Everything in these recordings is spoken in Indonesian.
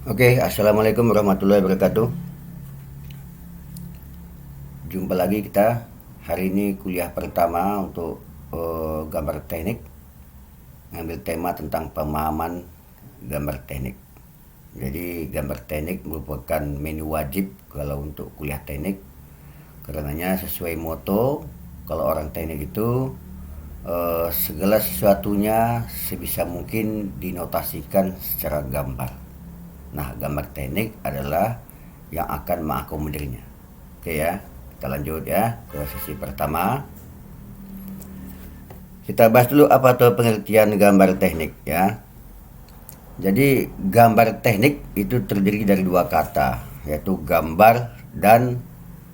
Oke, assalamualaikum warahmatullahi wabarakatuh. Jumpa lagi kita hari ini kuliah pertama untuk gambar teknik, ngambil tema tentang pemahaman gambar teknik. Jadi gambar teknik merupakan menu wajib kalau untuk kuliah teknik, karenanya sesuai moto kalau orang teknik itu segala sesuatunya sebisa mungkin dinotasikan secara gambar. Nah, gambar teknik adalah yang akan mengakomodirnya. Oke ya, kita lanjut ya ke sesi pertama. Kita bahas dulu apa tuh pengertian gambar teknik ya. Jadi gambar teknik itu terdiri dari dua kata, yaitu gambar dan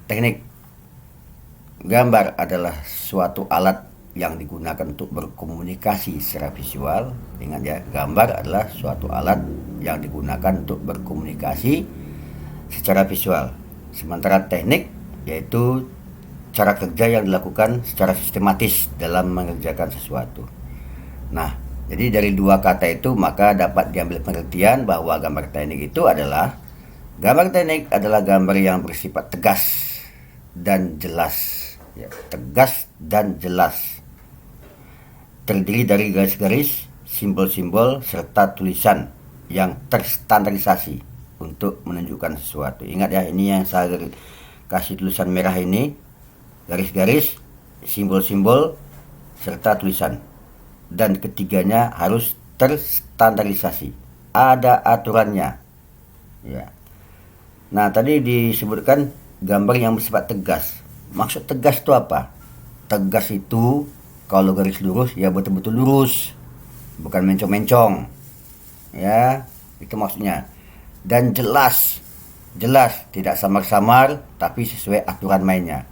teknik. Gambar adalah suatu alat yang digunakan untuk berkomunikasi secara visual. Ingat ya, gambar adalah suatu alat yang digunakan untuk berkomunikasi secara visual. Sementara teknik yaitu cara kerja yang dilakukan secara sistematis dalam mengerjakan sesuatu. Nah, jadi dari dua kata itu maka dapat diambil pengertian bahwa gambar teknik itu adalah gambar yang bersifat tegas dan jelas. Ya, tegas dan jelas. Terdiri dari garis-garis, simbol-simbol, serta tulisan yang terstandarisasi untuk menunjukkan sesuatu. Ingat ya, ini yang saya kasih tulisan merah ini, garis-garis, simbol-simbol, serta tulisan. Dan ketiganya harus terstandarisasi. Ada aturannya. Ya. Nah, tadi disebutkan gambar yang bersifat tegas. Maksud tegas itu apa? Tegas itu kalau garis lurus ya betul-betul lurus, bukan mencong-mencong. Ya, itu maksudnya. Dan jelas, tidak samar-samar tapi sesuai aturan mainnya.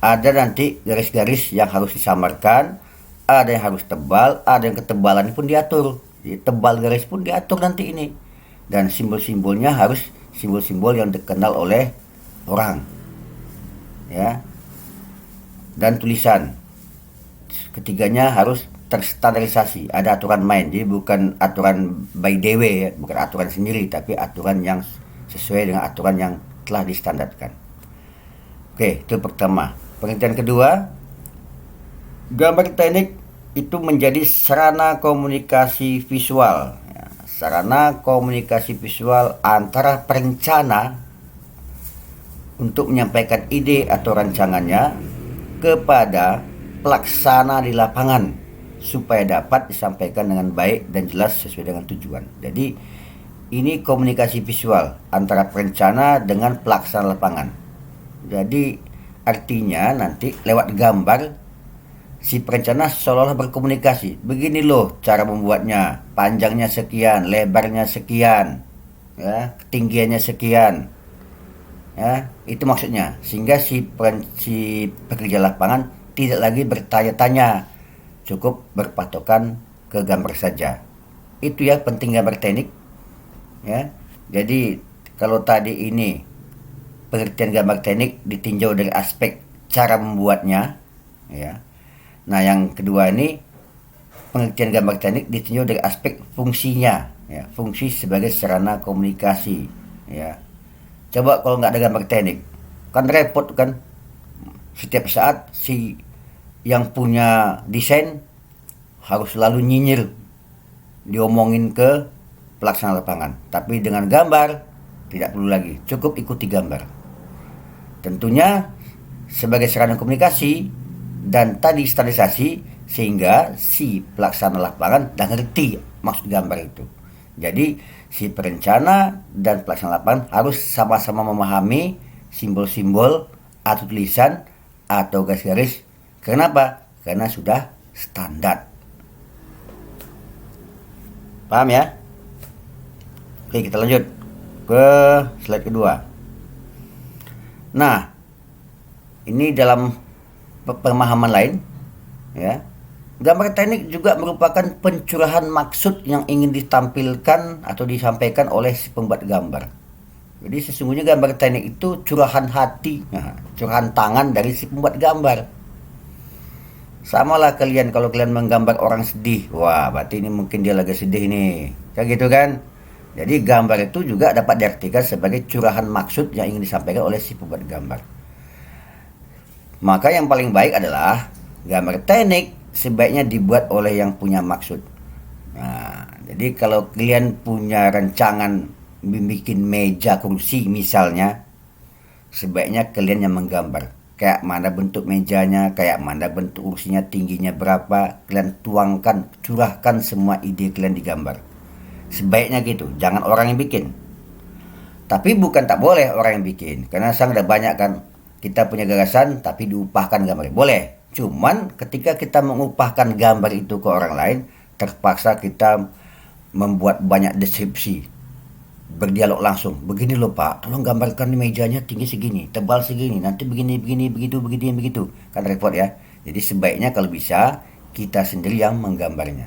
Ada nanti garis-garis yang harus disamarkan, ada yang harus tebal, ada yang ketebalan pun diatur. Jadi, tebal garis pun diatur nanti ini. Dan simbol-simbolnya harus simbol-simbol yang dikenal oleh orang. Ya. Dan tulisan. Ketiganya harus terstandarisasi, ada aturan main. Jadi bukan aturan by the way ya, bukan aturan sendiri, tapi aturan yang sesuai dengan aturan yang telah distandarkan. Oke, itu pertama. Pengertian kedua, gambar teknik itu menjadi sarana komunikasi visual. Ya, sarana komunikasi visual antara perencana untuk menyampaikan ide atau rancangannya kepada pelaksana di lapangan supaya dapat disampaikan dengan baik dan jelas sesuai dengan tujuan. Jadi ini komunikasi visual antara perencana dengan pelaksana lapangan. Jadi artinya nanti lewat gambar si perencana seolah-olah berkomunikasi. Begini loh cara membuatnya, panjangnya sekian, lebarnya sekian, ya, ketinggiannya sekian. Ya, itu maksudnya. Sehingga si pekerja lapangan tidak lagi bertanya-tanya, cukup berpatokan ke gambar saja. Itu ya penting gambar teknik. Ya, jadi kalau tadi ini pengertian gambar teknik ditinjau dari aspek cara membuatnya, ya. Nah, yang kedua ini pengertian gambar teknik ditinjau dari aspek fungsinya, ya, fungsi sebagai sarana komunikasi, ya. Coba kalau nggak ada gambar teknik, kan repot kan. Setiap saat si yang punya desain harus selalu nyinyir, diomongin ke pelaksana lapangan. Tapi dengan gambar tidak perlu lagi, cukup ikuti gambar. Tentunya sebagai sarana komunikasi dan tadi standarisasi sehingga si pelaksana lapangan dah ngerti maksud gambar itu. Jadi si perencana dan pelaksana lapangan harus sama-sama memahami simbol-simbol atau tulisan atau garis-garis. Kenapa? Karena sudah standar. Paham ya? Oke, kita lanjut ke slide kedua. Nah, ini dalam pemahaman lain, ya. Gambar teknik juga merupakan pencurahan maksud yang ingin ditampilkan atau disampaikan oleh si pembuat gambar. Jadi sesungguhnya gambar teknik itu curahan hati, curahan tangan dari si pembuat gambar. Samalah kalian kalau kalian menggambar orang sedih, wah berarti ini mungkin dia lagi sedih nih, kayak gitu kan. Jadi gambar itu juga dapat diartikan sebagai curahan maksud yang ingin disampaikan oleh si pembuat gambar. Maka yang paling baik adalah gambar teknik sebaiknya dibuat oleh yang punya maksud. Nah, jadi kalau kalian punya rancangan bikin meja kursi misalnya, sebaiknya kalian yang menggambar. Kayak mana bentuk mejanya, kayak mana bentuk kursinya, tingginya berapa, kalian tuangkan, curahkan semua ide kalian digambar. Sebaiknya gitu, jangan orang yang bikin. Tapi bukan tak boleh orang yang bikin, karena sekarang ada banyak kan, kita punya gagasan tapi diupahkan gambarnya. Boleh, cuman ketika kita mengupahkan gambar itu ke orang lain, terpaksa kita membuat banyak deskripsi, berdialog langsung. Begini loh Pak, tolong gambarkan mejanya tinggi segini, tebal segini, nanti begini, begitu. Kan repot ya. Jadi sebaiknya kalau bisa, kita sendiri yang menggambarnya.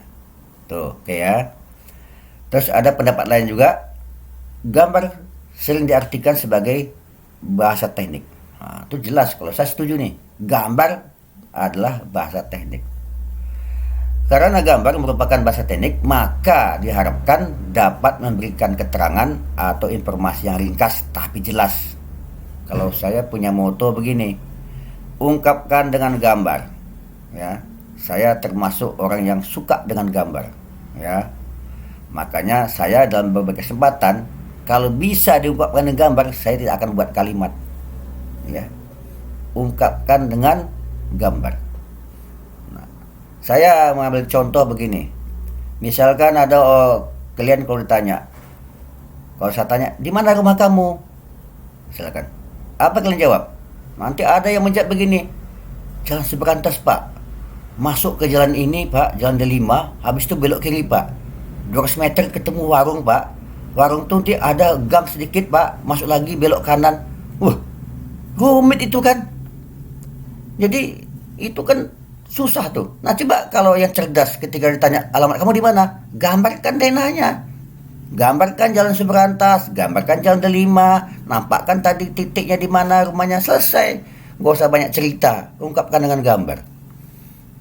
Tuh, oke ya. Terus ada pendapat lain juga, gambar sering diartikan sebagai bahasa teknik. Nah, itu jelas, kalau saya setuju nih, gambar adalah bahasa teknik. Karena gambar merupakan bahasa teknik, maka diharapkan dapat memberikan keterangan atau informasi yang ringkas tapi jelas. Kalau saya punya moto begini, ungkapkan dengan gambar. Ya, saya termasuk orang yang suka dengan gambar. Ya, makanya saya dalam berbagai kesempatan, kalau bisa diungkapkan dengan gambar, saya tidak akan buat kalimat. Ya, ungkapkan dengan gambar. Nah, saya mengambil contoh begini. Misalkan ada kalian kalau ditanya, kalau saya tanya, di mana rumah kamu? Silakan. Apa kalian jawab? Nanti ada yang menjawab begini, jalan Seberantas Pak. Masuk ke jalan ini Pak, jalan D5, habis itu belok kiri Pak. 200 meter ketemu warung Pak. Warung itu nanti ada gang sedikit Pak, masuk lagi belok kanan. Rumit itu kan. Jadi itu kan susah tuh. Nah coba kalau yang cerdas ketika ditanya alamat kamu di mana, gambarkan denahnya. Gambarkan jalan Seberantas, gambarkan jalan D5, nampakkan tadi titiknya di mana, rumahnya, selesai. Gak usah banyak cerita, ungkapkan dengan gambar.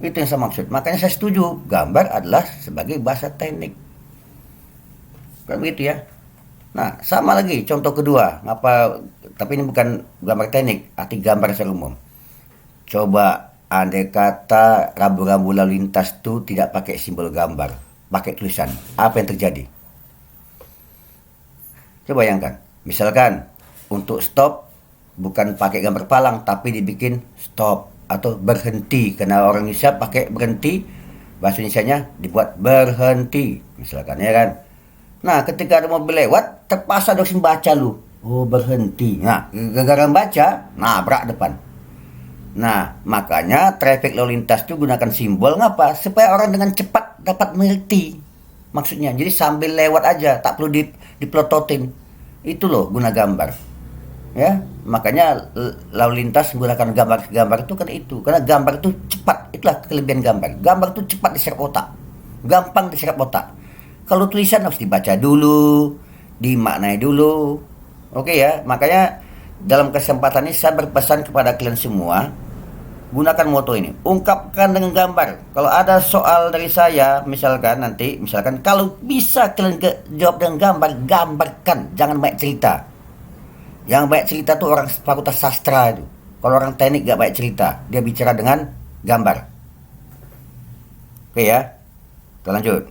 Itu yang saya maksud. Makanya saya setuju, gambar adalah sebagai bahasa teknik. Kan begitu ya. Nah, sama lagi contoh kedua, tapi ini bukan gambar teknik, arti gambar secara umum. Coba andai kata rambu-rambu lalu lintas itu tidak pakai simbol gambar, pakai tulisan, apa yang terjadi? Coba bayangkan, misalkan untuk stop bukan pakai gambar palang tapi dibikin stop atau berhenti, karena orang Indonesia pakai berhenti, bahasa Indonesianya dibuat berhenti misalkan ya kan. Nah ketika ada mobil lewat terpaksa harus baca lu, oh berhenti. Nah gara-gara baca nabrak depan. Nah makanya traffic lalu lintas itu gunakan simbol ngapa, supaya orang dengan cepat dapat mengerti maksudnya. Jadi sambil lewat aja, tak perlu dipelototin. Itu loh guna gambar. Ya, makanya lalu lintas menggunakan gambar itu karena itu. Karena gambar itu cepat, itulah kelebihan gambar. Gambar itu cepat diserap otak. Gampang diserap otak. Kalau tulisan harus dibaca dulu, dimaknai dulu. Oke ya, makanya dalam kesempatan ini saya berpesan kepada kalian semua, gunakan moto ini, ungkapkan dengan gambar. Kalau ada soal dari saya, misalkan kalau bisa kalian jawab dengan gambar, gambarkan, jangan banyak cerita. Yang banyak cerita tuh orang fakultas sastra itu. Kalau orang teknik gak banyak cerita, dia bicara dengan gambar. Oke ya, kita lanjut.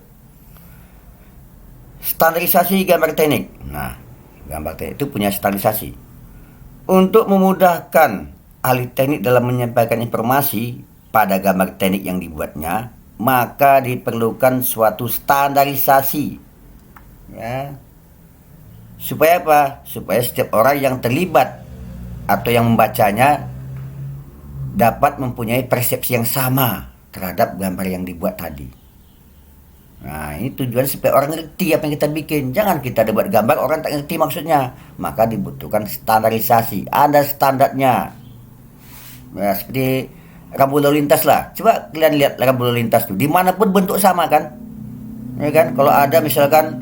Standarisasi gambar teknik. Nah, gambar teknik itu punya standarisasi. Untuk memudahkan ahli teknik dalam menyampaikan informasi pada gambar teknik yang dibuatnya, maka diperlukan suatu standarisasi. Ya. Supaya apa? Supaya setiap orang yang terlibat atau yang membacanya dapat mempunyai persepsi yang sama terhadap gambar yang dibuat tadi. Nah, ini tujuan supaya orang ngerti apa yang kita bikin. Jangan kita buat gambar orang tak ngerti maksudnya. Maka dibutuhkan standarisasi. Ada standarnya. Ya, seperti rambu lalu lintas lah. Coba kalian lihat rambu lalu lintas tuh, dimanapun bentuk sama kan, ya kan. Kalau ada misalkan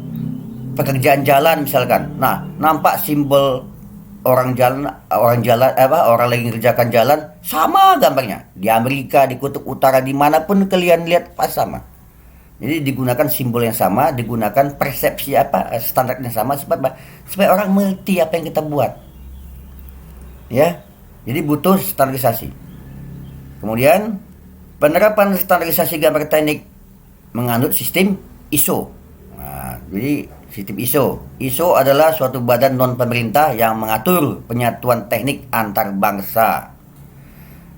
pekerjaan jalan misalkan, nah nampak simbol orang lagi mengerjakan jalan, sama gambarnya. Di Amerika, di kutub utara, dimanapun kalian lihat pas sama. Jadi digunakan simbol yang sama, digunakan persepsi standar yang sama supaya orang mengerti apa yang kita buat. Ya. Jadi butuh standarisasi. Kemudian penerapan standarisasi gambar teknik menganut sistem ISO. Nah, jadi sistem ISO adalah suatu badan non pemerintah yang mengatur penyatuan teknik antar bangsa.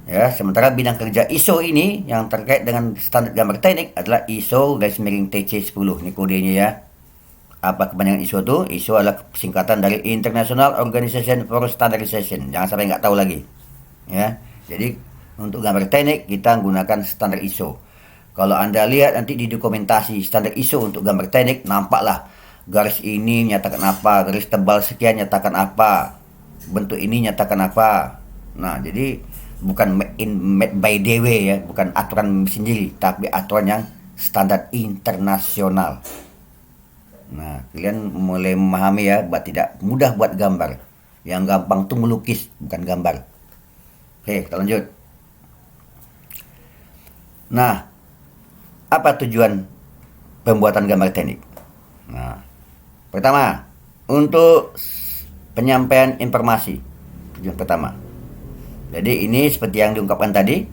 Ya, sementara bidang kerja ISO ini yang terkait dengan standar gambar teknik adalah ISO TC10. Ini kodenya ya. Apa kepanjangan ISO itu? ISO adalah singkatan dari International Organization for Standardization. Jangan sampai nggak tahu lagi. Ya, jadi untuk gambar teknik kita menggunakan standar ISO. Kalau Anda lihat nanti di dokumentasi standar ISO untuk gambar teknik, nampaklah garis ini nyatakan apa, garis tebal sekian nyatakan apa, bentuk ini nyatakan apa. Nah, jadi bukan made by DW ya, bukan aturan sendiri, tapi aturan yang standar internasional. Nah, kalian mulai memahami ya, tidak mudah buat gambar. Yang gampang tuh melukis, bukan gambar. Oke, kita lanjut. Nah, apa tujuan pembuatan gambar teknik? Nah, pertama, untuk penyampaian informasi. Tujuan pertama. Jadi ini seperti yang diungkapkan tadi,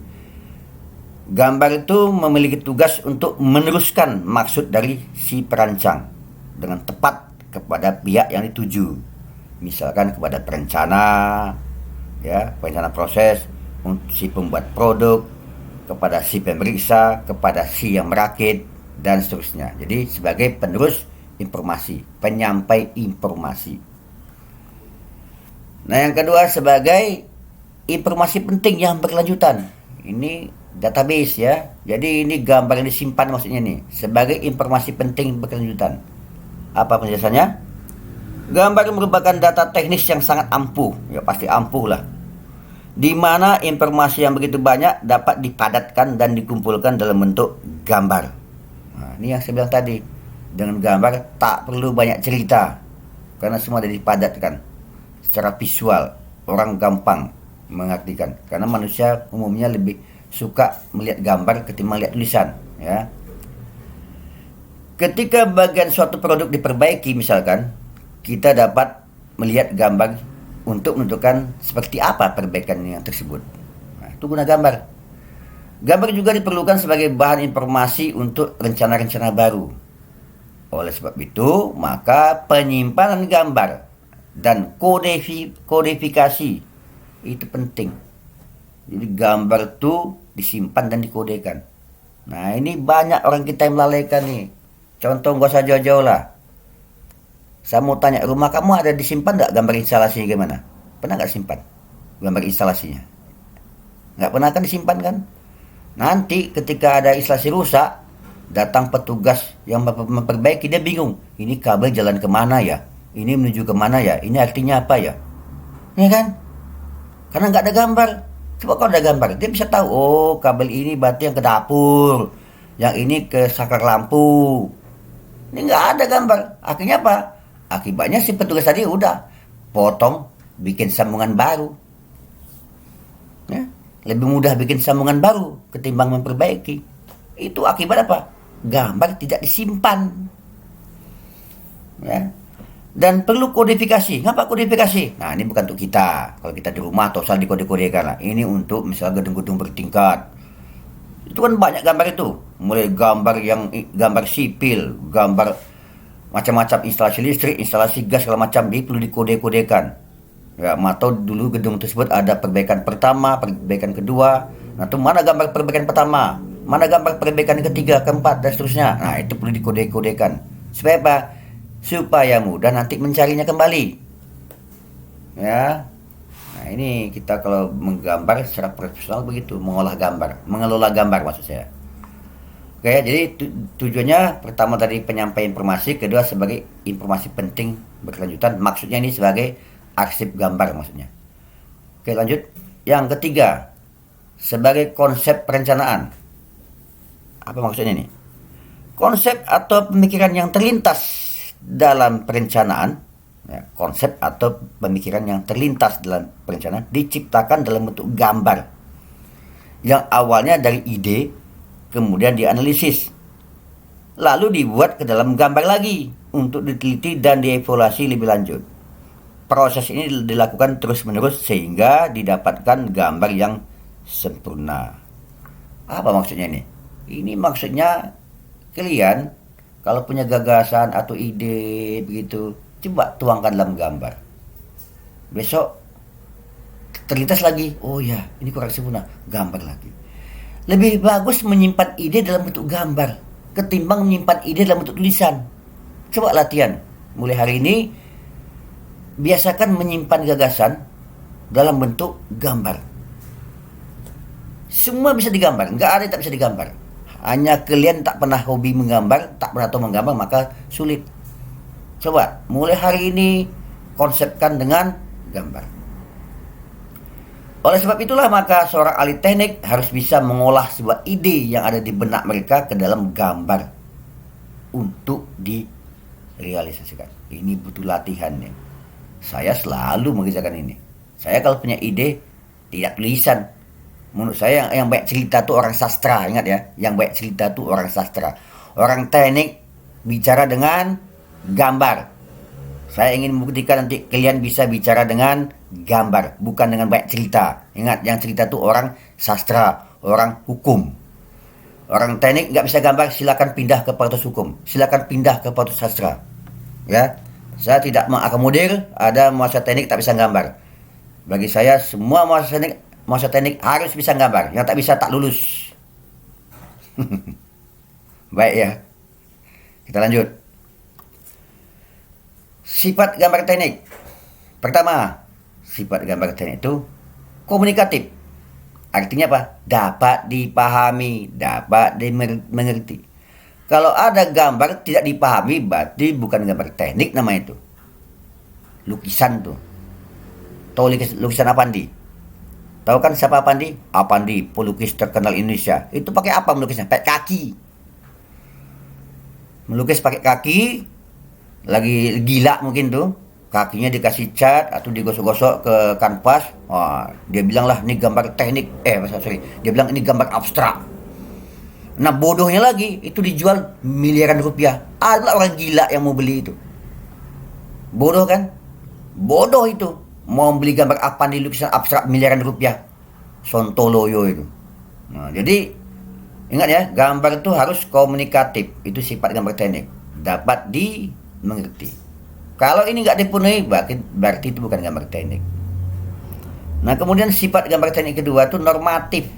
gambar itu memiliki tugas untuk meneruskan maksud dari si perancang dengan tepat kepada pihak yang dituju. Misalkan kepada perencana, ya, perencana proses, si pembuat produk, kepada si pemeriksa, kepada si yang merakit, dan seterusnya. Jadi sebagai penerus informasi, penyampai informasi. Nah, yang kedua sebagai informasi penting yang berkelanjutan. Ini database ya. Jadi ini gambar yang disimpan maksudnya nih, sebagai informasi penting berkelanjutan. Apa penjelasannya? Gambar merupakan data teknis yang sangat ampuh, ya pasti ampuh lah. Di mana informasi yang begitu banyak dapat dipadatkan dan dikumpulkan dalam bentuk gambar. Nah, ini yang saya bilang tadi. Dengan gambar tak perlu banyak cerita, karena semua sudah dipadatkan secara visual. Orang gampang mengartikan, karena manusia umumnya lebih suka melihat gambar ketimbang melihat tulisan ya. Ketika bagian suatu produk diperbaiki misalkan, kita dapat melihat gambar untuk menentukan seperti apa perbaikan yang tersebut. Nah, itu guna gambar. Gambar juga diperlukan sebagai bahan informasi untuk rencana-rencana baru. Oleh sebab itu, maka penyimpanan gambar dan kodifikasi itu penting. Jadi gambar itu disimpan dan dikodekan. Nah, ini banyak orang kita yang melalaikan nih. Contoh gak usah jauh-jauh lah. Saya mau tanya, rumah kamu ada disimpan nggak gambar instalasinya gimana? Pernah nggak simpan gambar instalasinya? Nggak pernah kan disimpan kan? Nanti ketika ada instalasi rusak, datang petugas yang memperbaiki, dia bingung. Ini kabel jalan kemana ya? Ini menuju kemana ya? Ini artinya apa ya? Ya kan? Karena nggak ada gambar. Coba kalau ada gambar, dia bisa tahu. Oh, kabel ini berarti yang ke dapur, yang ini ke saklar lampu. Ini nggak ada gambar. Akhirnya apa? Akibatnya si petugas tadi udah potong, bikin sambungan baru. Ya, lebih mudah bikin sambungan baru ketimbang memperbaiki. Itu akibat apa? Gambar tidak disimpan. Ya. Dan perlu kodifikasi. Ngapa kodifikasi? Nah, ini bukan untuk kita. Kalau kita di rumah atau salah dikode-kodekan lah. Ini untuk misalnya gedung-gedung bertingkat. Itu kan banyak gambar itu. Mulai gambar sipil, gambar macam-macam, instalasi listrik, instalasi gas, segala macam. Dia perlu dikode-kodekan. Ya, atau dulu gedung tersebut ada perbaikan pertama, perbaikan kedua. Nah, itu mana gambar perbaikan pertama? Mana gambar perbaikan ketiga, keempat, dan seterusnya. Nah, itu perlu dikode-kodekan. Supaya apa? Supaya mudah nanti mencarinya kembali. Ya. Nah, ini kita kalau menggambar secara profesional begitu, mengolah gambar, mengelola gambar maksud saya. Oke, jadi tujuannya pertama tadi penyampaian informasi, kedua sebagai informasi penting berkelanjutan. Maksudnya ini sebagai arsip gambar maksudnya. Oke, lanjut. Yang ketiga, sebagai konsep perencanaan. Apa maksudnya ini? Konsep atau pemikiran yang terlintas dalam perencanaan, ya, konsep atau pemikiran yang terlintas dalam perencanaan diciptakan dalam bentuk gambar yang awalnya dari ide kemudian dianalisis lalu dibuat ke dalam gambar lagi untuk diteliti dan dievaluasi lebih lanjut. Proses ini dilakukan terus-menerus sehingga didapatkan gambar yang sempurna. Apa maksudnya ini? Ini maksudnya kalian kalau punya gagasan atau ide begitu, coba tuangkan dalam gambar. Besok terlintas lagi, oh ya ini kurang sempurna, gambar lagi. Lebih bagus menyimpan ide dalam bentuk gambar ketimbang menyimpan ide dalam bentuk tulisan. Coba latihan mulai hari ini, biasakan menyimpan gagasan dalam bentuk gambar. Semua bisa digambar, nggak ada yang tak bisa digambar. Hanya kalian tak pernah hobi menggambar, tak pernah tahu menggambar, maka sulit. Coba mulai hari ini konsepkan dengan gambar. Oleh sebab itulah maka seorang ahli teknik harus bisa mengolah sebuah ide yang ada di benak mereka ke dalam gambar untuk direalisasikan. Ini butuh latihan ya. Saya selalu mengerjakan ini. Saya kalau punya ide tidak tulisan. Menurut saya yang baik cerita tuh orang sastra, ingat ya. Yang baik cerita tuh orang sastra. Orang teknik bicara dengan gambar. Saya ingin membuktikan nanti kalian bisa bicara dengan gambar, bukan dengan baik cerita. Ingat, yang cerita tuh orang sastra, orang hukum. Orang teknik nggak bisa gambar, silakan pindah ke fakultas hukum, silakan pindah ke fakultas sastra. Ya, saya tidak mengakomodir ada mahasiswa teknik tak bisa gambar. Bagi saya semua mahasiswa teknik harus bisa gambar. Yang tak bisa tak lulus. Baik ya. Kita lanjut. Sifat gambar teknik. Pertama, sifat gambar teknik itu komunikatif. Artinya apa? Dapat dipahami, dapat dimengerti. Kalau ada gambar tidak dipahami, berarti bukan gambar teknik namanya itu. Lukisan tuh. Tahu lukisan Apandi? Tahu kan siapa Apandi? Apandi, pelukis terkenal Indonesia. Itu pakai apa melukisnya? Pakai kaki. Melukis pakai kaki, lagi gila mungkin tuh. Kakinya dikasih cat atau digosok-gosok ke kanvas. Wah, dia bilang lah ini gambar teknik. Dia bilang ini gambar abstrak. Nah bodohnya lagi, itu dijual miliaran rupiah. Ada orang gila yang mau beli itu. Bodoh kan? Bodoh itu. Mau beli gambar apa di lukisan abstrak miliaran rupiah. Sontoloyo itu. Nah, jadi ingat ya, gambar itu harus komunikatif. Itu sifat gambar teknik. Dapat dimengerti. Kalau ini nggak dipenuhi, berarti itu bukan gambar teknik. Nah kemudian sifat gambar teknik kedua itu normatif.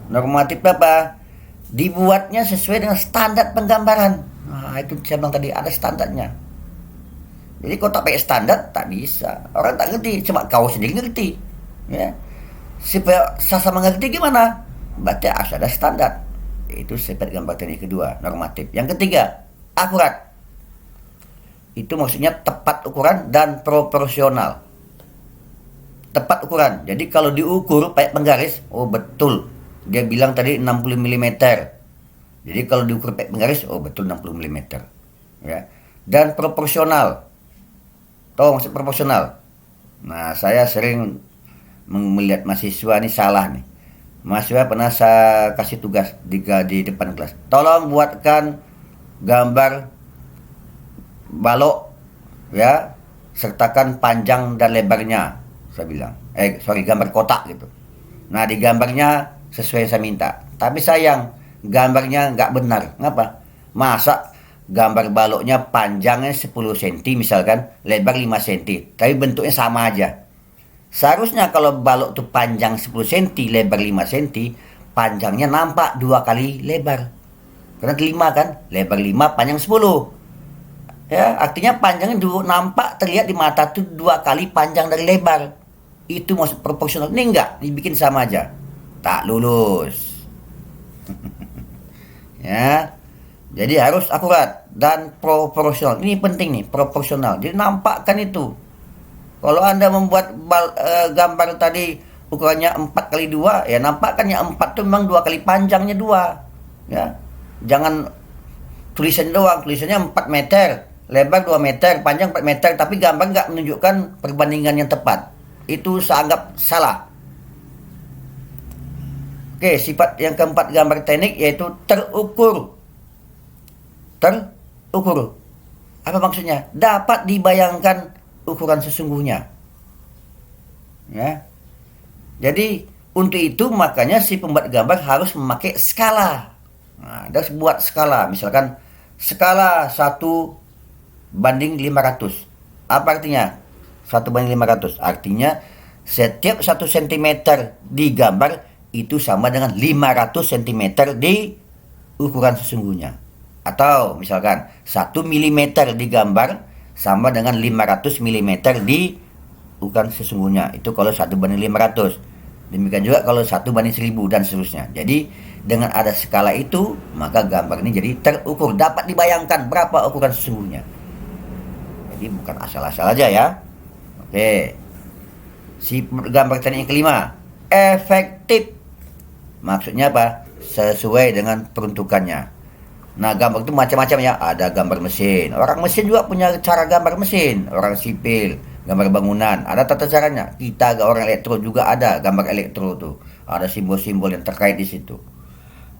Normatif apa? Dibuatnya sesuai dengan standar penggambaran. Nah itu saya bilang tadi, ada standarnya. Jadi kalau tak pakai standar tak bisa. Orang tak ngerti, cuma kau sendiri ngerti. Ya. Supaya sama mengerti gimana? Berarti harus ada standar. Itu sifat gambar teknik kedua, normatif. Yang ketiga, akurat. Itu maksudnya tepat ukuran dan proporsional. Tepat ukuran. Jadi kalau diukur pakai penggaris, oh betul. Dia bilang tadi 60 mm. Jadi kalau diukur pakai penggaris, oh betul 60 mm. Ya. Dan proporsional. Tahu maksud proporsional? Nah, saya sering melihat mahasiswa ini salah nih. Mahasiswa pernah saya kasih tugas di depan kelas. Tolong buatkan gambar balok ya, sertakan panjang dan lebarnya, saya bilang. Gambar kotak gitu. Nah, di gambarnya sesuai yang saya minta. Tapi sayang, gambarnya nggak benar. Ngapa? Masa gambar baloknya panjangnya 10 cm misalkan, lebar 5 cm, tapi bentuknya sama aja. Seharusnya kalau balok tuh panjang 10 cm, lebar 5 cm, panjangnya nampak 2 kali lebar. Karena 5 kan, lebar 5, panjang 10. Ya, artinya panjangnya nampak terlihat di mata tuh 2 kali panjang dari lebar. Itu maksud proporsional. Ini enggak, dibikin sama aja. Tak lulus. Ya. Jadi harus akurat dan proporsional. Ini penting nih, proporsional. Jadi nampakkan itu. Kalau Anda membuat gambar tadi ukurannya 4x2, ya nampakkan yang 4 itu memang 2 kali panjangnya 2. Ya. Jangan tulisannya doang, tulisannya 4 meter. Lebar 2 meter, panjang 4 meter, tapi gambar nggak menunjukkan perbandingan yang tepat. Itu saya anggap salah. Oke, sifat yang keempat gambar teknik yaitu terukur. terukur. Apa maksudnya? Dapat dibayangkan ukuran sesungguhnya. Ya. Jadi untuk itu makanya si pembuat gambar harus memakai skala. Nah, dia harus buat skala. Misalkan skala 1:500. Apa artinya? 1:500. Artinya setiap 1 cm digambar itu sama dengan 500 cm di ukuran sesungguhnya. Atau misalkan 1 mm digambar sama dengan 500 mm di ukuran sesungguhnya. Itu kalau 1:500. Demikian juga kalau 1:1000 dan seterusnya. Jadi dengan ada skala itu, maka gambar ini jadi terukur, dapat dibayangkan berapa ukuran sesungguhnya. Jadi bukan asal-asal aja ya. Oke. Si gambar teknik yang kelima, efektif. Maksudnya apa? Sesuai dengan peruntukannya. Nah, gambar itu macam-macam ya. Ada gambar mesin. Orang mesin juga punya cara gambar mesin. Orang sipil, gambar bangunan. Ada tata caranya. Kita orang elektro juga ada gambar elektro tuh. Ada simbol-simbol yang terkait di situ.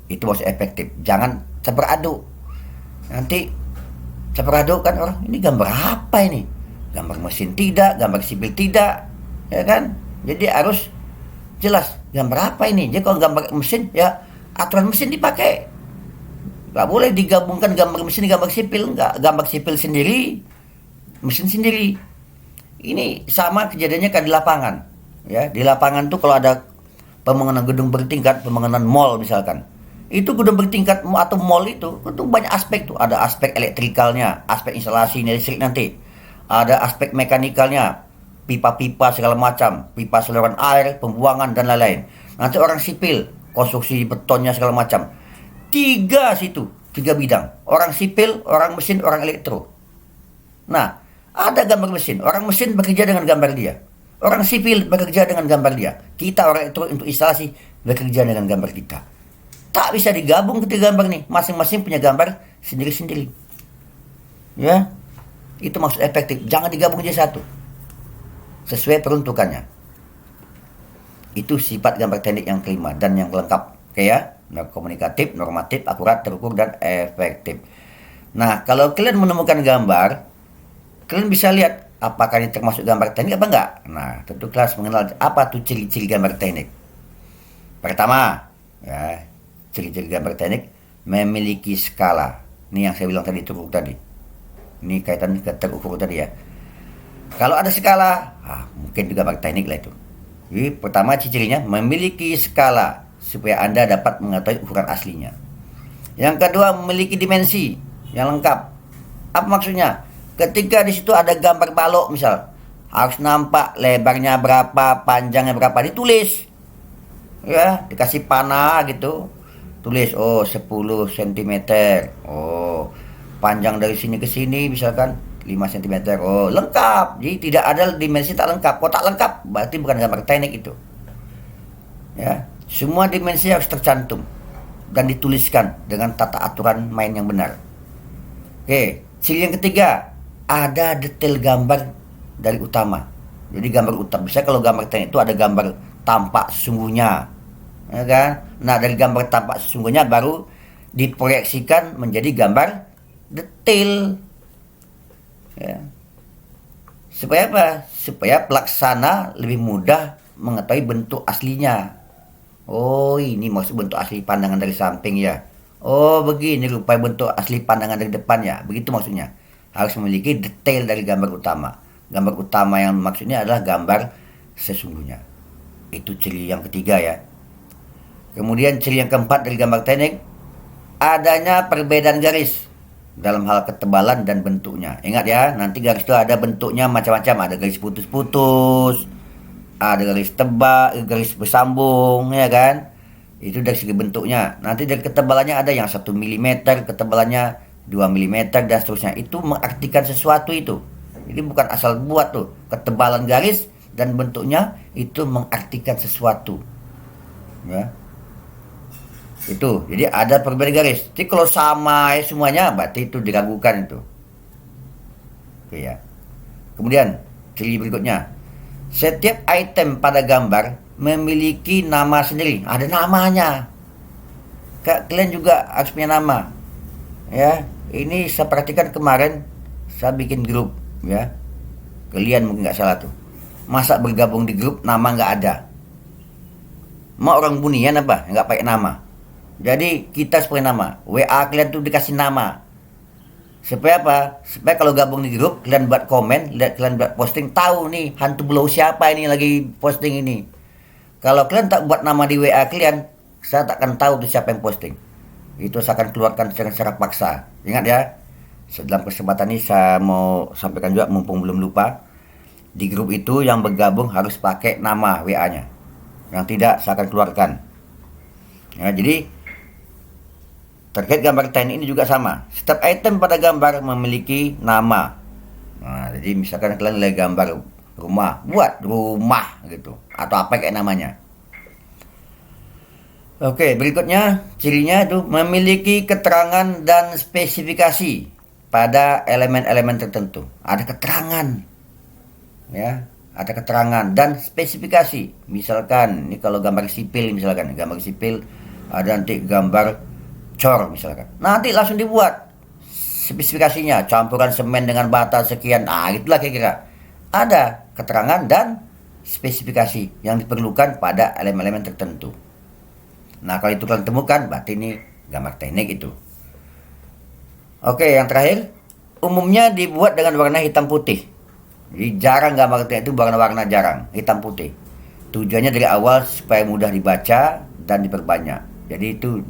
Itu masih efektif. Jangan campur aduk. Nanti campur aduk kan orang, ini gambar apa ini? Gambar mesin tidak, gambar sipil tidak. Ya kan? Jadi harus jelas gambar apa ini. Jadi kalau gambar mesin ya aturan mesin dipakai. Gak boleh digabungkan gambar mesin gambar sipil. Enggak, gambar sipil sendiri, mesin sendiri. Ini sama kejadiannya kayak di lapangan. Ya, di lapangan tuh kalau ada pembangunan gedung bertingkat, pembangunan mall misalkan. Itu gedung bertingkat atau mall itu banyak aspek tuh. Ada aspek elektrikalnya, aspek instalasi listrik nanti. Ada aspek mekanikalnya, pipa-pipa segala macam, pipa saluran air, pembuangan dan lain-lain. Nanti orang sipil, konstruksi betonnya segala macam. Tiga bidang. Orang sipil, orang mesin, orang elektro. Nah, ada gambar mesin. Orang mesin bekerja dengan gambar dia. Orang sipil bekerja dengan gambar dia. Kita orang elektro untuk instalasi bekerja dengan gambar kita. Tak bisa digabung ketiga gambar nih. Masing-masing punya gambar sendiri-sendiri. Ya, itu maksud efektif. Jangan digabung jadi satu. Sesuai peruntukannya. Itu sifat gambar teknik yang kelima dan yang lengkap. Oke ya, komunikatif, normatif, akurat, terukur, dan efektif. Nah, kalau kalian menemukan gambar, kalian bisa lihat apakah ini termasuk gambar teknik apa enggak. Nah, tentu kelas mengenal apa tuh ciri-ciri gambar teknik. Pertama, ya, ciri-ciri gambar teknik memiliki skala. Ini yang saya bilang tadi, terukur tadi. Ini kaitan ke terukur tadi ya. Kalau ada skala, mungkin juga gambar teknik lah itu. Jadi pertama ciri-cirinya memiliki skala supaya Anda dapat mengetahui ukuran aslinya. Yang kedua, memiliki dimensi yang lengkap. Apa maksudnya? Ketika di situ ada gambar balok misal, harus nampak lebarnya berapa, panjangnya berapa, ditulis. Ya, dikasih panah gitu. Tulis 10 cm. Oh, panjang dari sini ke sini misalkan 5 cm. Oh, lengkap. Jadi tidak ada dimensi tak lengkap. Kalau tak lengkap berarti bukan gambar teknik itu. Ya, semua dimensi harus tercantum dan dituliskan dengan tata aturan main yang benar. Oke, ciri yang ketiga, ada detail gambar dari utama. Jadi gambar utama, bisa kalau gambar teknik itu ada gambar tampak sesungguhnya, ya kan? Nah, dari gambar tampak sesungguhnya baru diproyeksikan menjadi gambar detail. Ya. Supaya apa? Supaya pelaksana lebih mudah mengetahui bentuk aslinya. Oh, ini maksud bentuk asli pandangan dari samping ya. Oh, begini rupanya bentuk asli pandangan dari depan ya. Begitu maksudnya. Harus memiliki detail dari gambar utama. Gambar utama yang maksudnya adalah gambar sesungguhnya. Itu ciri yang ketiga ya. Kemudian ciri yang keempat dari gambar teknik, adanya perbedaan garis dalam hal ketebalan dan bentuknya. Ingat ya, nanti garis itu ada bentuknya macam-macam. Ada garis putus-putus, ada garis tebal, garis bersambung, ya kan? Itu dari segi bentuknya. Nanti dari ketebalannya ada yang 1 mm, ketebalannya 2 mm, dan seterusnya. Itu mengartikan sesuatu itu. Jadi bukan asal buat tuh. Ketebalan garis dan bentuknya itu mengartikan sesuatu. Ya. Itu. Jadi ada perbedaan garis. Jadi kalau sama semuanya berarti itu diragukan itu. Oke ya. Kemudian ciri berikutnya. Setiap item pada gambar memiliki nama sendiri. Ada namanya. Kalian juga harus punya nama. Ya, ini saya perhatikan kemarin saya bikin grup, ya. Kalian mungkin nggak salah tuh. Masa bergabung di grup nama nggak ada? Mau orang bunian apa? Nggak pakai nama. Jadi kita supaya nama. WA kalian tuh dikasih nama. Supaya apa? Supaya kalau gabung di grup, kalian buat komen, kalian buat posting, tahu nih hantu belau siapa ini lagi posting ini. Kalau kalian tak buat nama di WA kalian, saya tak akan tahu tuh siapa yang posting. Itu saya akan keluarkan secara paksa. Ingat ya, dalam kesempatan ini saya mau sampaikan juga, mumpung belum lupa. Di grup itu yang bergabung harus pakai nama WA-nya. Yang tidak, saya akan keluarkan. Ya, jadi terkait gambar teknik ini juga sama. Setiap item pada gambar memiliki nama. Nah, jadi misalkan kalian lagi gambar rumah, buat rumah gitu, atau apa kayak namanya. Oke, berikutnya cirinya itu memiliki keterangan dan spesifikasi pada elemen-elemen tertentu. Ada keterangan, ya, ada keterangan dan spesifikasi. Misalkan ini kalau gambar sipil, misalkan gambar sipil ada nanti gambar cor misalkan. Nanti langsung dibuat spesifikasinya, campuran semen dengan bata sekian. Ah, itulah kira-kira. Ada keterangan dan spesifikasi yang diperlukan pada elemen-elemen tertentu. Nah, kalau itu kalian temukan, berarti ini gambar teknik itu. Oke, yang terakhir, umumnya dibuat dengan warna hitam putih. Jadi jarang gambar teknik itu warna-warna, jarang, hitam putih. Tujuannya dari awal supaya mudah dibaca dan diperbanyak. Jadi itu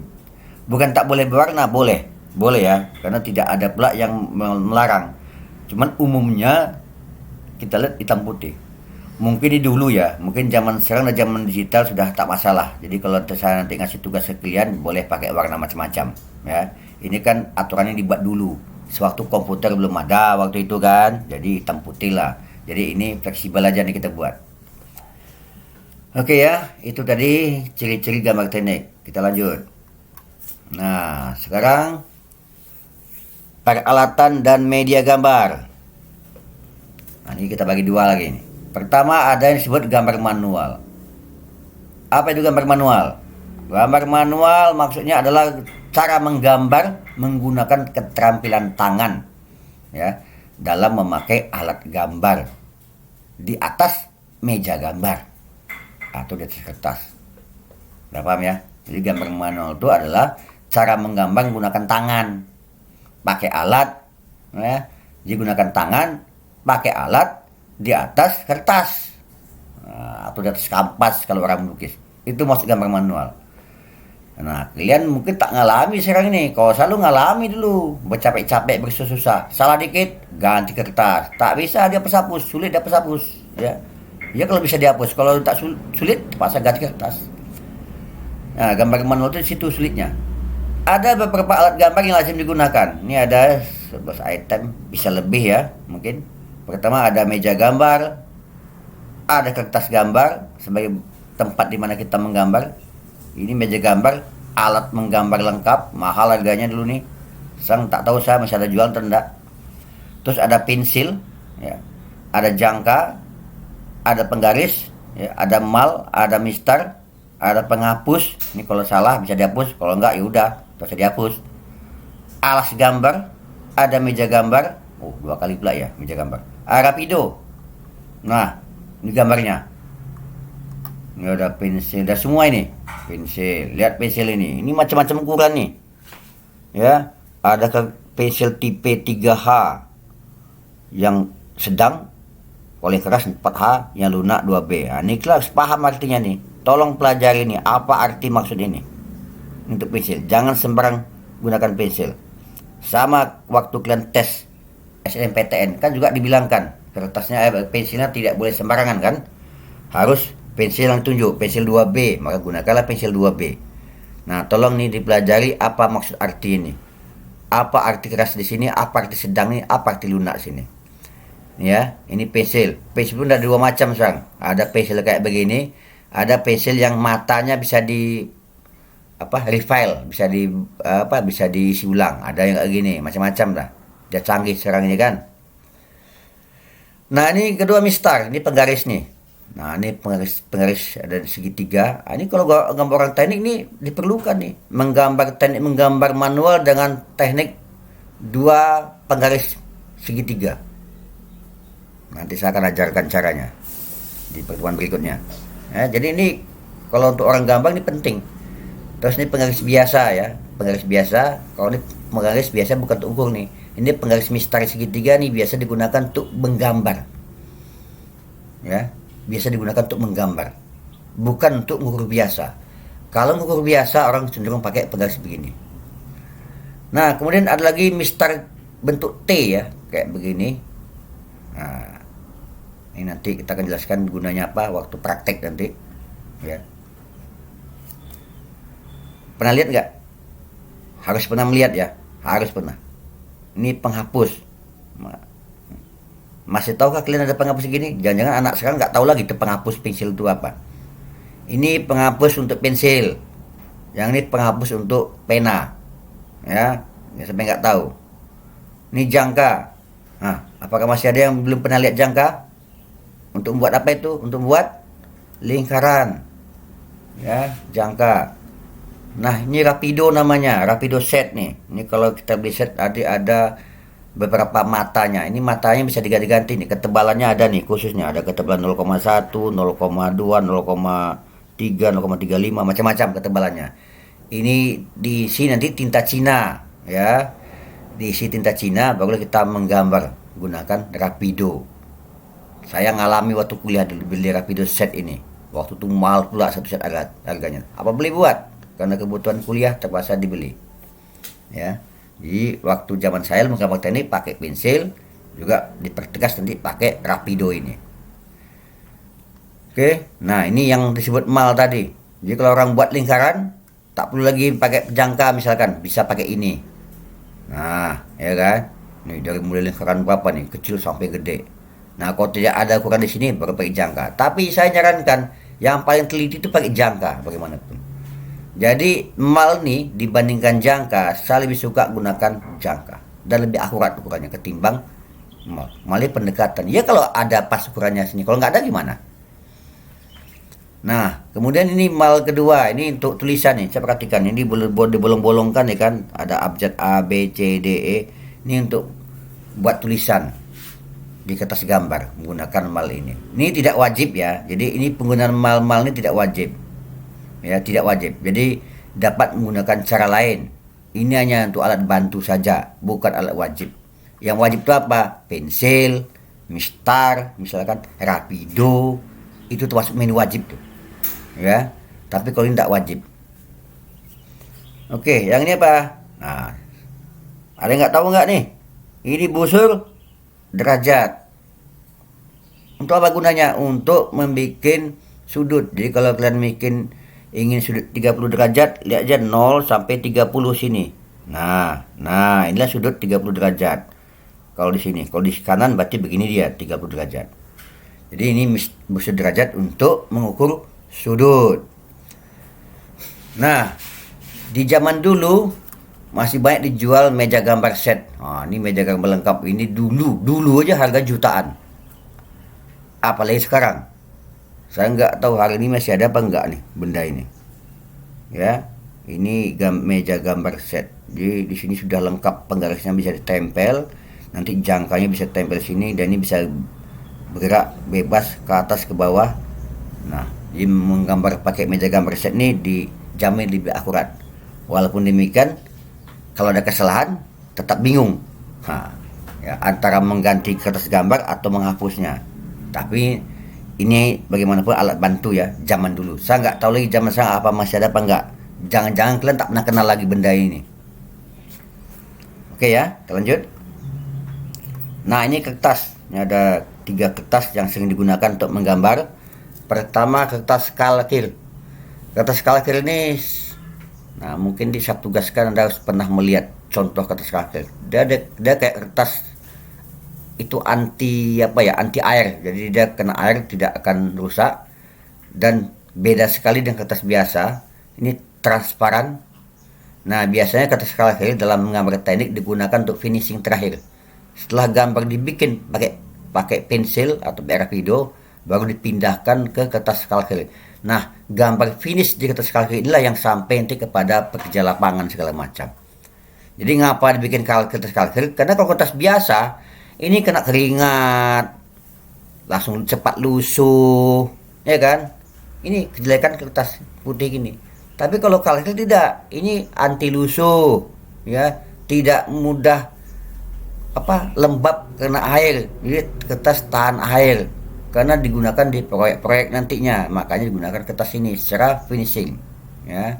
bukan tak boleh berwarna, boleh ya, karena tidak ada pula yang melarang. Cuman umumnya kita lihat hitam putih. Mungkin di dulu ya, mungkin zaman sekarang dan zaman digital sudah tak masalah. Jadi kalau saya nanti ngasih tugas ke kalian, boleh pakai warna macam-macam, ya. Ini kan aturannya dibuat dulu, sewaktu komputer belum ada waktu itu kan, jadi hitam putih lah. Jadi ini fleksibel aja nih kita buat. Oke ya, itu tadi ciri-ciri gambar teknik. Kita lanjut. Nah, sekarang peralatan dan media gambar. Nah, ini kita bagi dua lagi nih. Pertama ada yang disebut gambar manual. Apa itu gambar manual? Gambar manual maksudnya adalah cara menggambar menggunakan keterampilan tangan, ya, dalam memakai alat gambar di atas meja gambar atau di atas kertas. Udah paham ya? Jadi gambar manual itu adalah cara menggambar menggunakan tangan, pakai alat, ya, digunakan tangan, pakai alat di atas kertas, atau di atas kampas kalau orang melukis. Itu maksud gambar manual. Nah, kalian mungkin tak ngalami sekarang ini. Kalau selalu ngalami dulu, bercapek-capek, bersusah-susah, salah dikit ganti kertas. Tak bisa dia hapus, sulit dia hapus, ya. Ya kalau bisa dihapus, kalau tak sulit terpaksa ganti kertas. Nah, gambar manual itu di situ sulitnya. Ada beberapa alat gambar yang lazim digunakan. Ini ada 11 item, bisa lebih ya, mungkin. Pertama ada meja gambar, ada kertas gambar sebagai tempat di mana kita menggambar. Ini meja gambar, alat menggambar lengkap, mahal harganya dulu nih. Sang tak tahu saya masih ada jual atau enggak. Terus ada pensil, ya, ada jangka, ada penggaris, ya, ada mal, ada mister, ada penghapus. Ini kalau salah bisa dihapus, kalau enggak ya udah, terus dihapus. Alas gambar, ada meja gambar. Oh, 2 kali pula ya meja gambar. Rapido. Nah, ini gambarnya. Ini ada pensil, ada semua ini. Pensil, lihat pensil ini. Ini macam-macam ukuran nih. Ya, ada pensil tipe 3H yang sedang, paling keras 4H, yang lunak 2B. Nah, ini kelas paham artinya nih. Tolong pelajari nih apa arti maksud ini. Untuk pensil, jangan sembarang gunakan pensil. Sama waktu kalian tes SNMPTN kan juga dibilangkan kertasnya, pensilnya tidak boleh sembarangan kan, harus pensil yang tunjuk, pensil 2B, maka gunakanlah pensil 2B. Nah, tolong nih dipelajari apa maksud arti ini, apa arti keras di sini, apa arti sedang ini, apa arti lunak sini. Ya, ini pensil pun ada 2 macam sekarang. Ada pensil kayak begini, ada pensil yang matanya bisa di refill, bisa diisi ulang. Ada yang kayak gini, macam-macam lah. Dia canggih sekarang ini kan. Nah, ini kedua mistar, ini penggaris nih. Nah, ini penggaris ada di segitiga. Nah, ini kalau gambar orang teknik ini diperlukan nih, menggambar manual dengan teknik 2 penggaris segitiga. Nanti saya akan ajarkan caranya di pertemuan berikutnya. Jadi ini kalau untuk orang gambar ini penting. Terus ini penggaris biasa ya, penggaris biasa. Kalau ini penggaris biasa bukan untuk ukur nih. Ini penggaris mistari segitiga nih biasa digunakan untuk menggambar. Ya, biasa digunakan untuk menggambar. Bukan untuk ngukur biasa. Kalau ngukur biasa orang cenderung pakai penggaris begini. Nah, kemudian ada lagi mistar bentuk T ya, kayak begini. Nah, ini nanti kita akan jelaskan gunanya apa waktu praktek nanti. Ya. Pernah lihat nggak? Harus pernah melihat ya, harus pernah. Ini penghapus. Masih tahukah kalian ada penghapus gini? Jangan-jangan anak sekarang nggak tahu lagi penghapus pensil itu apa. Ini penghapus untuk pensil. Yang ini penghapus untuk pena. Ya sampai nggak tahu. Ini jangka. Nah, apakah masih ada yang belum pernah lihat jangka? Untuk membuat apa itu? Untuk membuat lingkaran. Ya, jangka. Nah, ini rapido namanya, rapido set nih. Ini kalau kita beli set ada beberapa matanya. Ini matanya bisa diganti-ganti nih. Ketebalannya ada nih khususnya. Ada ketebalan 0,1, 0,2, 0,3, 0,35 macam-macam ketebalannya. Ini diisi nanti tinta Cina ya. Diisi tinta Cina baru kita menggambar gunakan rapido. Saya ngalami waktu kuliah beli rapido set ini. Waktu itu mahal pula satu set harganya. Apa beli buat? Karena kebutuhan kuliah terpaksa dibeli. Ya. Jadi waktu zaman saya menggambar teknik pakai pensil, juga dipertegas nanti pakai rapido ini. Oke, nah ini yang disebut mal tadi. Jadi kalau orang buat lingkaran, tak perlu lagi pakai jangka misalkan, bisa pakai ini. Nah, ya kan? Ini dari mulai lingkaran berapa nih, kecil sampai gede. Nah, kalau tidak ada ukuran di sini baru pakai jangka. Tapi saya nyarankan yang paling teliti itu pakai jangka bagaimanapun. Jadi mal nih dibandingkan jangka, saya lebih suka gunakan jangka dan lebih akurat ukurannya ketimbang mal. Malnya pendekatan. Ya kalau ada pas ukurannya sini, kalau nggak ada gimana? Nah, kemudian ini mal kedua, ini untuk tulisan nih. Saya perhatikan ini dibolong-bolongkan ya kan, ada abjad A, B, C, D, E. Ini untuk buat tulisan di kertas gambar menggunakan mal ini. Ini tidak wajib ya. Jadi ini penggunaan mal-mal ini tidak wajib. Ya, tidak wajib. Jadi dapat menggunakan cara lain. Ini hanya untuk alat bantu saja, bukan alat wajib. Yang wajib itu apa? Pensil, mistar, misalkan rapido, itu termasuk menu wajib tuh. Ya. Tapi kalau ini tidak wajib. Oke, yang ini apa? Nah, ada yang nggak tahu nggak nih? Ini busur derajat. Untuk apa gunanya? Untuk membuat sudut. Jadi kalau kalian ingin sudut 30 derajat, lihat aja 0 sampai 30 sini. Nah, inilah sudut 30 derajat. Kalau di sini, kalau di kanan berarti begini dia 30 derajat. Jadi ini busur derajat untuk mengukur sudut. Nah, di zaman dulu masih banyak dijual meja gambar set. Nah, ini meja gambar lengkap. Ini dulu aja harga jutaan. Apalagi sekarang. Saya nggak tahu hari ini masih ada apa enggak nih benda ini. Ya, ini meja gambar set. Jadi di sini sudah lengkap, penggarisnya bisa ditempel, nanti jangkanya bisa tempel sini dan ini bisa bergerak bebas ke atas ke bawah. Nah, jadi menggambar pakai meja gambar set ini dijamin lebih akurat. Walaupun demikian, kalau ada kesalahan tetap bingung. Nah, ya, antara mengganti kertas gambar atau menghapusnya. Tapi ini bagaimanapun alat bantu ya, zaman dulu. Saya nggak tahu lagi zaman sekarang apa masih ada apa enggak. Jangan-jangan kalian tak pernah kenal lagi benda ini. Oke ya, kita lanjut. Nah, ini kertas. Ini ada 3 kertas yang sering digunakan untuk menggambar. Pertama, kertas kalkir. Kertas kalkir ini, nah mungkin di saat tugaskan Anda harus pernah melihat contoh kertas kalkir. Dia kayak kertas itu anti air, jadi dia kena air tidak akan rusak dan beda sekali dengan kertas biasa. Ini transparan. Nah, biasanya kertas kalkir dalam menggambar teknik digunakan untuk finishing terakhir. Setelah gambar dibikin pakai pensil atau rapido, baru dipindahkan ke kertas kalkir. Nah, gambar finish di kertas kalkir inilah yang sampai nanti kepada pekerja lapangan segala macam. Jadi ngapa dibikin kertas kalker? Karena kalau kertas biasa ini kena keringat, langsung cepat lusuh, ya kan? Ini kejelekan kertas putih gini. Tapi kalau kalker tidak, ini anti lusuh, ya, tidak mudah lembab kena air. Jadi kertas tahan air karena digunakan di proyek-proyek nantinya, makanya digunakan kertas ini secara finishing, ya.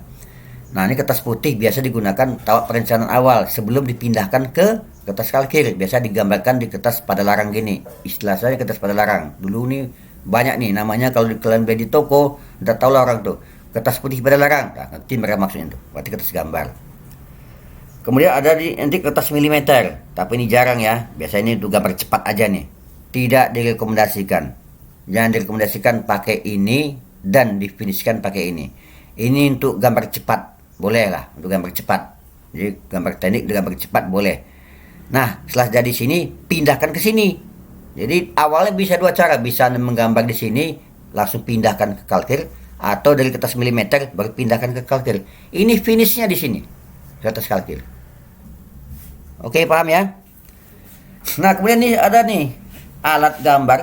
Nah, ini kertas putih biasa digunakan tahap perencanaan awal sebelum dipindahkan ke kertas kalkir. Biasa digambarkan di kertas pada larang gini. Istilah saya kertas pada larang. Dulu nih banyak nih namanya, kalau kalian beli di toko udah tahu lah orang tuh. Kertas putih pada larang. Nah, ngerti mereka maksudnya tuh. Berarti kertas gambar. Kemudian ada nanti kertas milimeter. Tapi ini jarang ya. Biasanya ini untuk gambar cepat aja nih. Tidak direkomendasikan. Jangan direkomendasikan pakai ini dan difinishkan pakai ini. Ini untuk gambar cepat. Boleh lah untuk gambar cepat. Jadi gambar teknik dengan gambar cepat boleh. Nah, setelah jadi sini pindahkan ke sini. Jadi awalnya bisa dua cara, bisa menggambar di sini langsung pindahkan ke kalkir, atau dari kertas milimeter baru pindahkan ke kalkir. Ini finishnya di sini, kertas kalkir. Oke, paham ya? Nah, kemudian nih ada nih alat gambar.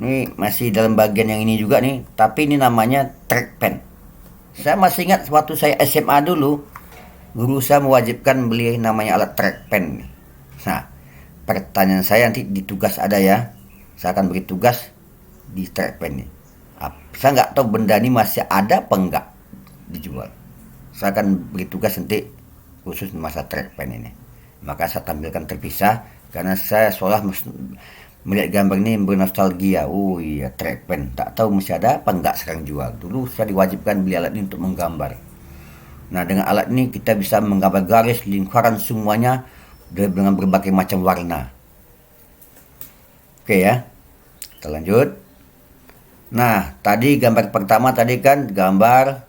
Ini masih dalam bagian yang ini juga nih, tapi ini namanya trackpen. Saya masih ingat waktu saya SMA dulu, guru saya mewajibkan beli namanya alat trackpen. Nah, pertanyaan saya nanti di tugas ada ya, saya akan beri tugas di trackpen ini. Saya nggak tahu benda ini masih ada apa enggak dijual. Saya akan beri tugas nanti khusus masa trackpen ini. Maka saya tampilkan terpisah karena saya seolah melihat gambar ini bernostalgia. Oh iya, trackpen. Tak tahu masih ada apa enggak sekarang jual. Dulu saya diwajibkan beli alat ini untuk menggambar. Nah, dengan alat ini kita bisa menggambar garis, lingkaran, semuanya dengan berbagai macam warna. Oke ya, kita lanjut. Nah, tadi gambar pertama tadi kan gambar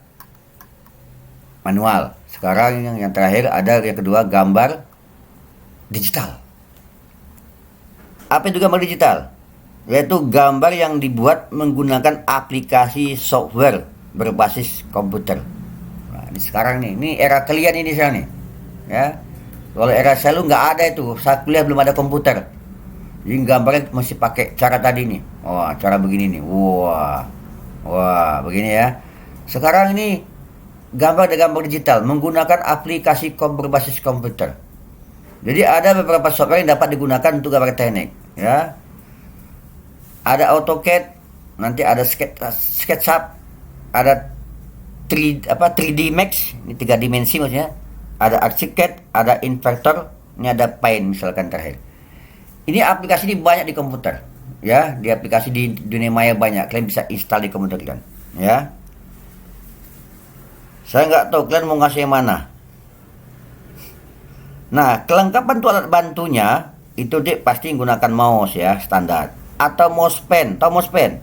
manual. Sekarang yang terakhir ada yang kedua, gambar digital. Apa itu gambar digital? Yaitu gambar yang dibuat menggunakan aplikasi software berbasis komputer. Nah, ini sekarang nih, ini era kalian ini sekarang nih, ya. Kalau era saya lu nggak ada itu, saat kuliah belum ada komputer. Jadi gambarnya masih pakai cara tadi nih. Wah, cara begini nih. Wah, begini ya. Sekarang ini gambar digital menggunakan aplikasi berbasis komputer. Jadi ada beberapa software yang dapat digunakan untuk gambar teknik, ya. Ada AutoCAD, nanti ada SketchUp, ada 3D Max, ini 3 dimensi maksudnya. Ada Archicad, ada Inventor, ini ada Paint misalkan terakhir. Ini aplikasi ini banyak di komputer, ya. Di aplikasi di dunia maya banyak, kalian bisa install di komputer kalian, ya. Saya nggak tahu kalian mau ngasih yang mana. Nah, kelengkapan untuk alat bantunya itu pasti menggunakan mouse ya, standar. Atau mouse pen, tahu mouse pen?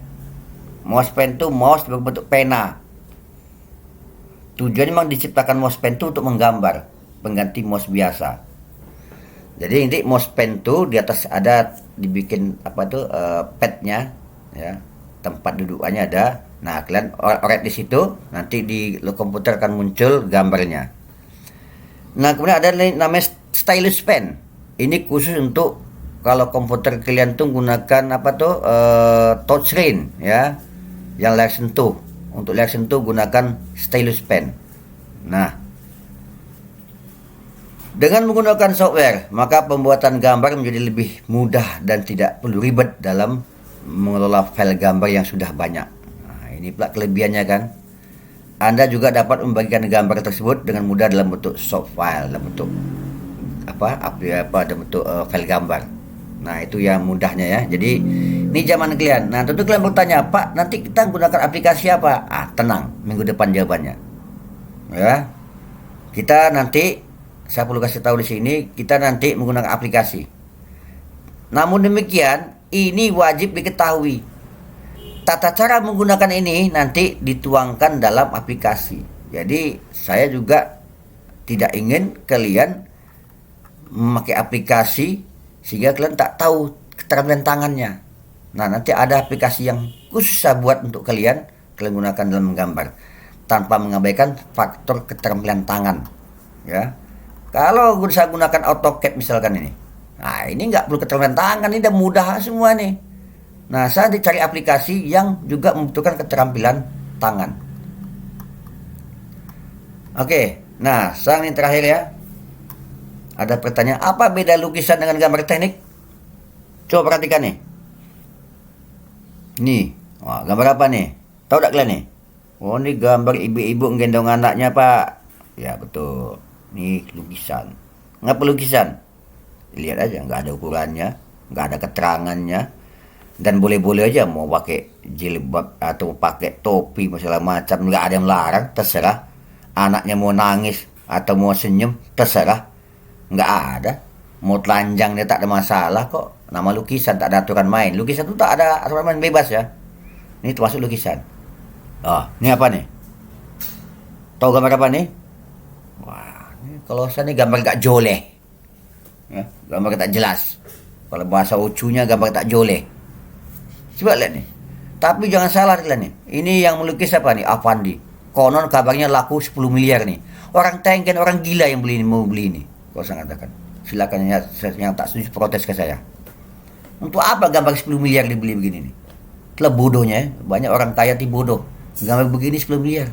Mouse pen itu mouse berbentuk pena. Tujuannya memang diciptakan mouse pen itu untuk menggambar, pengganti mouse biasa. Jadi ini mouse pen itu di atas ada dibikin padnya, ya, tempat dudukannya ada. Nah, kalian oret di situ, nanti di komputer akan muncul gambarnya. Nah, kemudian ada namanya stylus pen. Ini khusus untuk kalau komputer kalian tuh gunakan touchscreen, ya, yang layar sentuh. Untuk layar sentuh gunakan stylus pen. Nah, dengan menggunakan software, maka pembuatan gambar menjadi lebih mudah dan tidak perlu ribet dalam mengelola file gambar yang sudah banyak. Nah, ini pula kelebihannya kan. Anda juga dapat membagikan gambar tersebut dengan mudah dalam bentuk soft file, dalam bentuk dalam bentuk file gambar. Nah, itu yang mudahnya ya. Jadi ini zaman kalian. Nah, tentu kalian bertanya, Pak, nanti kita menggunakan aplikasi apa? Tenang, minggu depan jawabannya. Ya, kita nanti, saya perlu kasih tahu di sini, kita nanti menggunakan aplikasi. Namun demikian, ini wajib diketahui. Tata cara menggunakan ini nanti dituangkan dalam aplikasi. Jadi saya juga tidak ingin kalian memakai aplikasi sehingga kalian tak tahu keterampilan tangannya. Nah, nanti ada aplikasi yang khusus saya buat untuk kalian gunakan dalam menggambar tanpa mengabaikan faktor keterampilan tangan, ya. Kalau saya gunakan AutoCAD misalkan ini, nah ini nggak perlu keterampilan tangan, ini udah mudah semua nih. Nah, saya dicari aplikasi yang juga membutuhkan keterampilan tangan. Oke, nah sekarang yang terakhir ya. Ada pertanyaan, apa beda lukisan dengan gambar teknik? Coba perhatikan nih. Nih, wah, gambar apa nih? Tahu tak kalian nih? Oh, ini gambar ibu-ibu menggendong anaknya, Pak. Ya, betul. Nih lukisan. Ngapa lukisan? Lihat aja, nggak ada ukurannya, nggak ada keterangannya, dan boleh-boleh aja mau pakai jilbab atau pakai topi segala macam, nggak ada yang larang, terserah. Anaknya mau nangis atau mau senyum, terserah, nggak ada. Mau telanjang dia tak ada masalah kok. Nama lukisan, tak ada aturan main. Lukisan itu tak ada aturan main, bebas ya. Ini termasuk lukisan. Oh, ini apa nih? Tahu gambar apa nih? Wah, ini kalau saya nih gambar gak joleh. Ya, gambar tak jelas. Kalau bahasa ucunya gambar tak joleh. Coba lihat nih. Tapi jangan salah kalian nih. Ini yang melukis apa nih? Avandi. Konon kabarnya laku 10 miliar nih. Orang tengken, orang gila yang beli ini, mau beli ini. Kalau saya katakan. Silakan yang tak setuju protes ke saya. Untuk apa gambar 10 miliar dibeli begini nih? Itulah bodohnya ya. Banyak orang kaya bodoh. Gambar begini 10 miliar.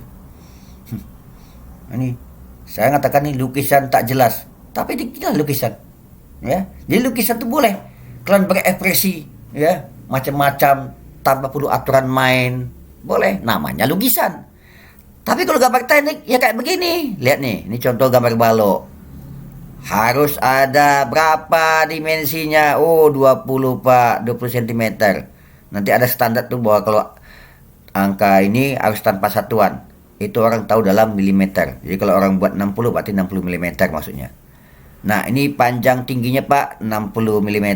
Ini saya katakan nih lukisan tak jelas. Tapi dikira lukisan. Ya. Jadi lukisan itu boleh. Kalian berekspresi ya, macam-macam tanpa perlu aturan main. Boleh, namanya lukisan. Tapi kalau gambar teknik ya kayak begini. Lihat nih, ini contoh gambar balok. Harus ada berapa dimensinya? Oh, 20 Pak, 20 cm. Nanti ada standar tuh bahwa kalau angka ini harus tanpa satuan. Itu orang tahu dalam milimeter. Jadi kalau orang buat 60 berarti 60 mm maksudnya. Nah, ini panjang tingginya Pak 60 mm.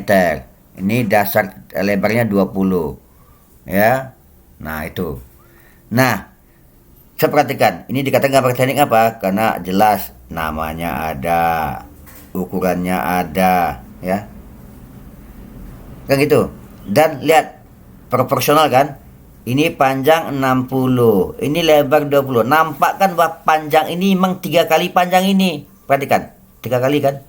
Ini dasar lebarnya 20. Ya. Nah, itu. Nah, saya perhatikan, ini dikatakan gambar teknik apa? Karena jelas namanya ada, ukurannya ada, ya. Kan gitu. Dan lihat proporsional kan? Ini panjang 60, ini lebar 20. Nampak kan bahwa panjang ini memang 3 kali panjang ini. Perhatikan, 3 kali kan?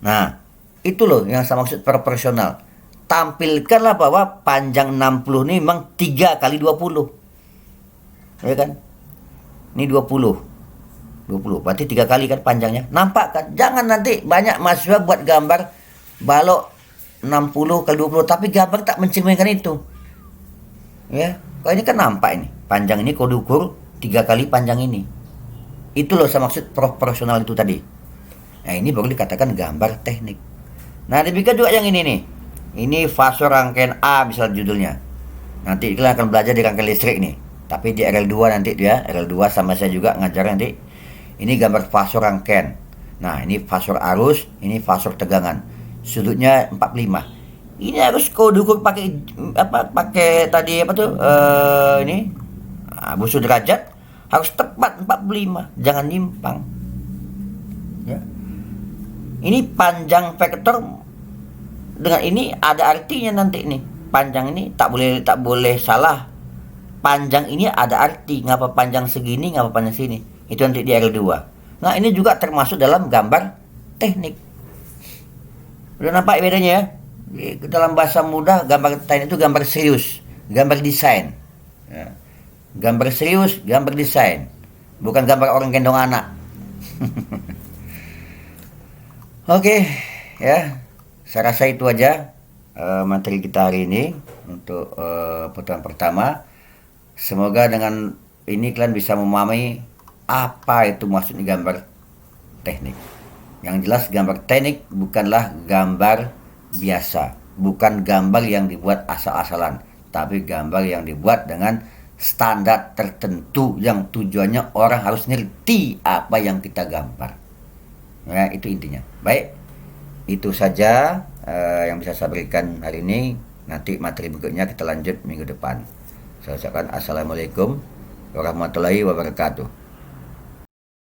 Nah, itu loh yang saya maksud proporsional. Tampilkanlah bahwa panjang 60 ini memang 3 kali 20. Ya kan? Ini 20. 20, berarti 3 kali kan panjangnya. Nampak kan? Jangan nanti banyak mahasiswa buat gambar balok 60 kali 20, tapi gambar tak mencerminkan itu. Ya, kalau ini kan nampak ini. Panjang ini kalau diukur 3 kali panjang ini. Itu loh saya maksud proporsional itu tadi. Nah, ini baru dikatakan gambar teknik. Nah, demikian juga yang ini nih. Ini fase rangkaian A misal judulnya. Nanti kalian akan belajar di rangkaian listrik nih. Tapi di RL2 nanti dia, RL2 sama saya juga ngajar nanti. Ini gambar fasor rangkaian. Nah, ini fasor arus, ini fasor tegangan. Sudutnya 45. Ini harus kau ukur pakai apa? Pakai tadi apa tuh? Ini busur derajat harus tepat 45, jangan nyimpang. Ya. Ini panjang vektor dengan ini ada artinya nanti nih. Panjang ini tak boleh salah. Panjang ini ada arti, ngapa panjang segini, ngapa panjang sini. Itu nanti di RL2. Nah, ini juga termasuk dalam gambar teknik. Udah nampak bedanya ya? Dalam bahasa mudah, gambar teknik itu gambar serius, gambar desain. Ya. Gambar serius, gambar desain. Bukan gambar orang gendong anak. Oke, ya. Saya rasa itu aja materi kita hari ini untuk pertemuan pertama. Semoga dengan ini kalian bisa memahami apa itu maksudnya gambar teknik. Yang jelas gambar teknik bukanlah gambar biasa, bukan gambar yang dibuat asal-asalan, tapi gambar yang dibuat dengan standar tertentu yang tujuannya orang harus ngerti apa yang kita gambar. Ya, itu intinya. Baik, itu saja yang bisa saya berikan hari ini. Nanti materi berikutnya kita lanjut minggu depan. Saya ucapkan assalamualaikum warahmatullahi wabarakatuh.